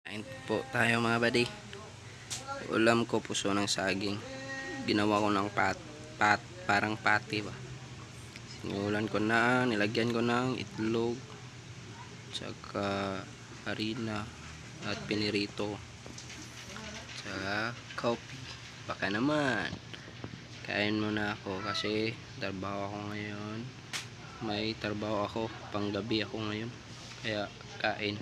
Kain po tayo mga buddy. Ulam ko puso ng saging. Ginawa ko ng parang pati ba. Sinulan ko na, nilagyan ko ng itlog, tsaka harina at pinirito. Tsaka coffee. Baka naman. Kain muna ako kasi trabaho ako ngayon. May trabaho ako, panggabi ako ngayon. Kaya kain.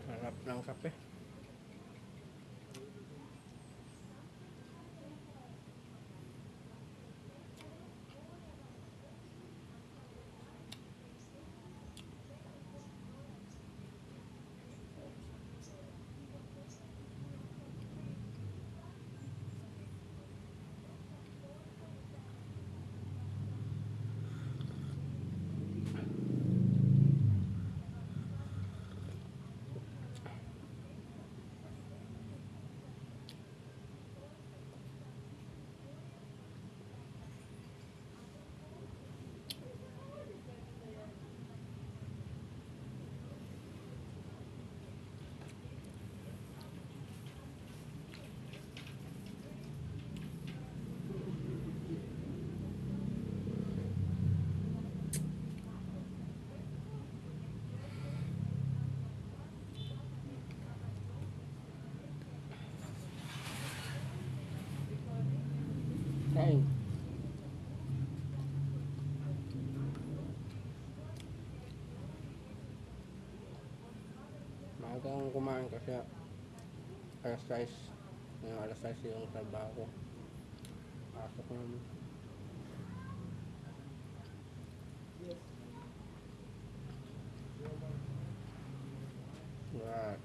Sarap ng kape. Kain. Maaga akong kumain kasi alas 6. Ngayon alas 6 yung trabaho ko. Pasok naman. Right.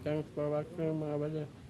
Thanks for watching mga bala.